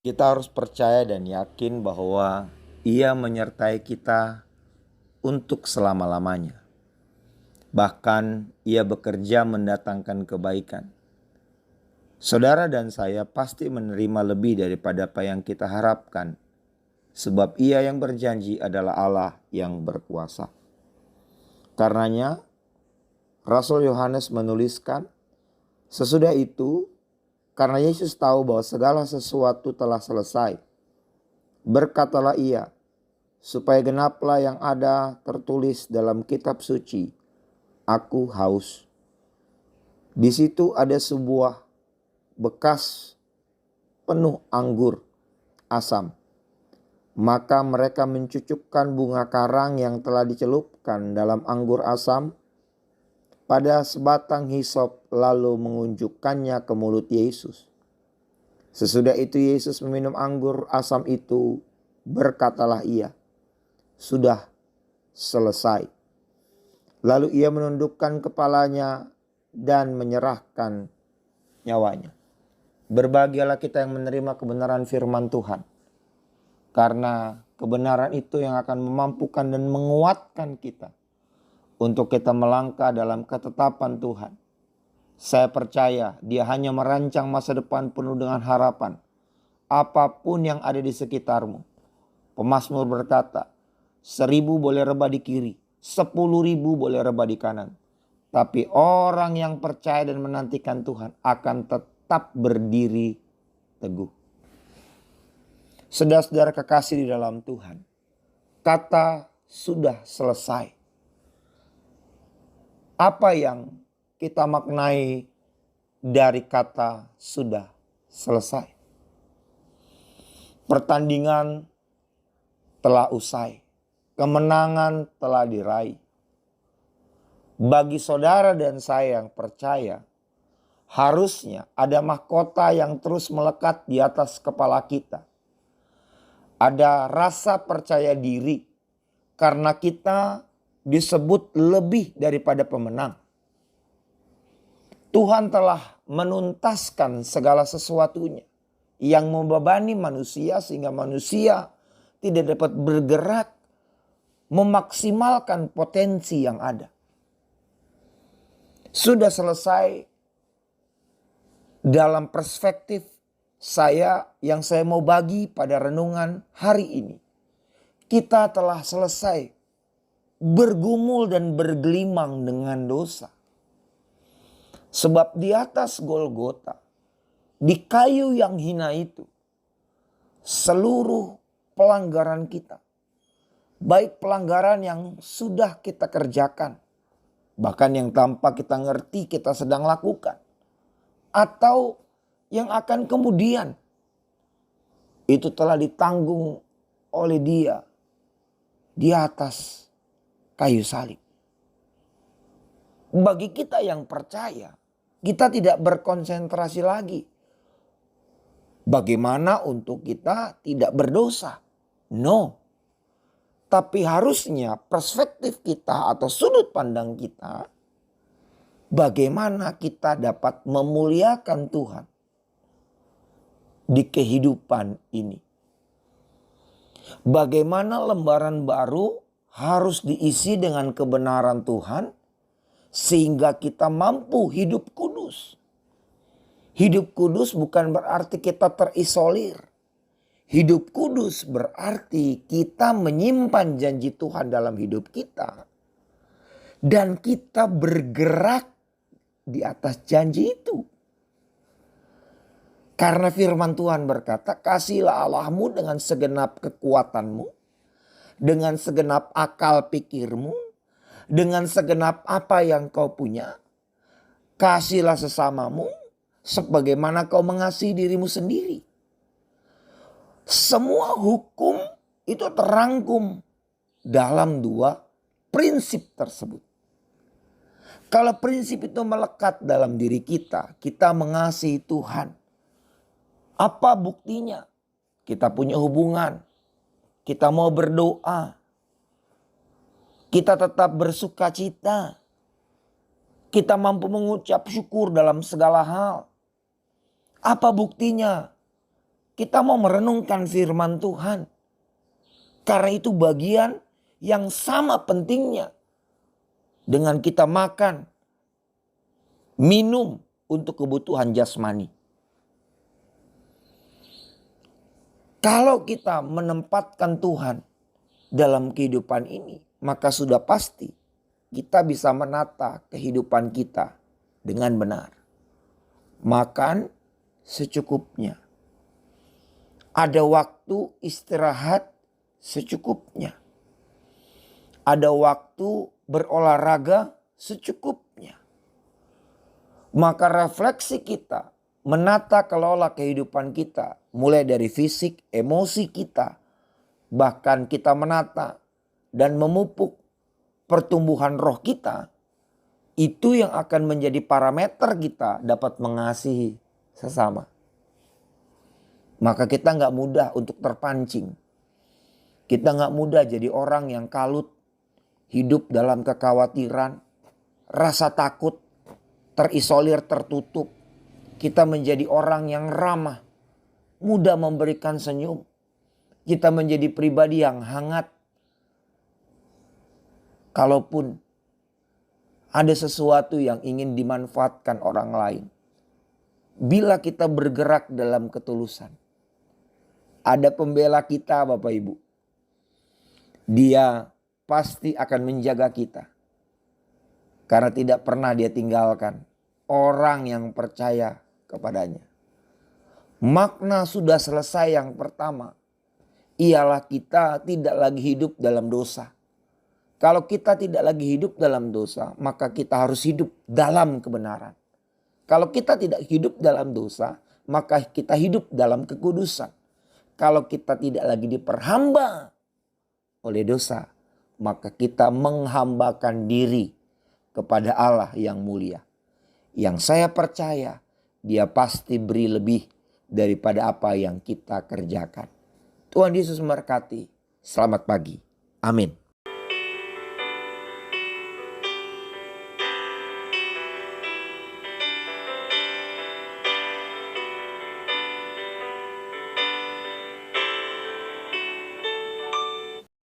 Kita harus percaya dan yakin bahwa Ia menyertai kita untuk selama-lamanya. Bahkan Ia bekerja mendatangkan kebaikan. Saudara dan saya pasti menerima lebih daripada apa yang kita harapkan. Sebab Ia yang berjanji adalah Allah yang berkuasa. Karenanya Rasul Yohanes menuliskan, sesudah itu karena Yesus tahu bahwa segala sesuatu telah selesai, berkatalah Ia, supaya genaplah yang ada tertulis dalam kitab suci, aku haus. Di situ ada sebuah bekas penuh anggur asam. Maka mereka mencucukkan bunga karang yang telah dicelupkan dalam anggur asam pada sebatang hisop, lalu mengunjukkannya ke mulut Yesus. Sesudah itu Yesus meminum anggur asam itu, berkatalah Ia, sudah selesai. Lalu Ia menundukkan kepalanya dan menyerahkan nyawanya. Berbahagialah kita yang menerima kebenaran firman Tuhan. Karena kebenaran itu yang akan memampukan dan menguatkan kita untuk kita melangkah dalam ketetapan Tuhan. Saya percaya Dia hanya merancang masa depan penuh dengan harapan. Apapun yang ada di sekitarmu. Pemazmur berkata, 1000 boleh rebah di kiri, 10.000 boleh rebah di kanan. Tapi orang yang percaya dan menantikan Tuhan akan tetap berdiri teguh. Saudara-saudara kekasih di dalam Tuhan, kata sudah selesai. Apa yang kita maknai dari kata sudah selesai? Pertandingan telah usai, kemenangan telah diraih. Bagi saudara dan saya yang percaya, harusnya ada mahkota yang terus melekat di atas kepala kita. Ada rasa percaya diri karena kita disebut lebih daripada pemenang. Tuhan telah menuntaskan segala sesuatunya yang membebani manusia sehingga manusia tidak dapat bergerak memaksimalkan potensi yang ada. Sudah selesai dalam perspektif yang saya mau bagi pada renungan hari ini. Kita telah selesai bergumul dan bergelimang dengan dosa. Sebab di atas Golgota, di kayu yang hina itu, seluruh pelanggaran kita, baik pelanggaran yang sudah kita kerjakan, bahkan yang tanpa kita ngerti kita sedang lakukan, atau yang akan kemudian, itu telah ditanggung oleh Dia di atas kayu salib. Bagi kita yang percaya, kita tidak berkonsentrasi lagi bagaimana untuk kita tidak berdosa. No. Tapi harusnya perspektif kita atau sudut pandang kita, bagaimana kita dapat memuliakan Tuhan di kehidupan ini. Bagaimana lembaran baru harus diisi dengan kebenaran Tuhan sehingga kita mampu hidup kudus. Hidup kudus bukan berarti kita terisolir. Hidup kudus berarti kita menyimpan janji Tuhan dalam hidup kita. Dan kita bergerak di atas janji itu. Karena firman Tuhan berkata, kasihilah Allahmu dengan segenap kekuatanmu, dengan segenap akal pikirmu, dengan segenap apa yang kau punya. Kasihilah sesamamu sebagaimana kau mengasihi dirimu sendiri. Semua hukum itu terangkum dalam 2 prinsip tersebut. Kalau prinsip itu melekat dalam diri kita, kita mengasihi Tuhan. Apa buktinya? Kita punya hubungan, kita mau berdoa, kita tetap bersuka cita, kita mampu mengucap syukur dalam segala hal. Apa buktinya? Kita mau merenungkan firman Tuhan. Karena itu bagian yang sama pentingnya dengan kita makan, minum untuk kebutuhan jasmani. Kalau kita menempatkan Tuhan dalam kehidupan ini, maka sudah pasti kita bisa menata kehidupan kita dengan benar. Makan secukupnya. Ada waktu istirahat secukupnya. Ada waktu berolahraga secukupnya. Maka refleksi kita menata kelola kehidupan kita, mulai dari fisik, emosi kita, bahkan kita menata dan memupuk pertumbuhan roh kita, itu yang akan menjadi parameter kita dapat mengasihi sesama. Maka kita nggak mudah untuk terpancing. Kita nggak mudah jadi orang yang kalut, hidup dalam kekhawatiran, rasa takut, terisolir, tertutup. Kita menjadi orang yang ramah, mudah memberikan senyum. Kita menjadi pribadi yang hangat. Kalaupun ada sesuatu yang ingin dimanfaatkan orang lain, bila kita bergerak dalam ketulusan, ada pembela kita Bapak Ibu. Dia pasti akan menjaga kita. Karena tidak pernah dia tinggalkan orang yang percaya kepadanya. Makna sudah selesai yang pertama. Ialah kita tidak lagi hidup dalam dosa. Kalau kita tidak lagi hidup dalam dosa, maka kita harus hidup dalam kebenaran. Kalau kita tidak hidup dalam dosa, maka kita hidup dalam kekudusan. Kalau kita tidak lagi diperhamba oleh dosa, maka kita menghambakan diri kepada Allah yang mulia. Yang saya percaya dia pasti beri lebih daripada apa yang kita kerjakan. Tuhan Yesus memberkati. Selamat pagi. Amin.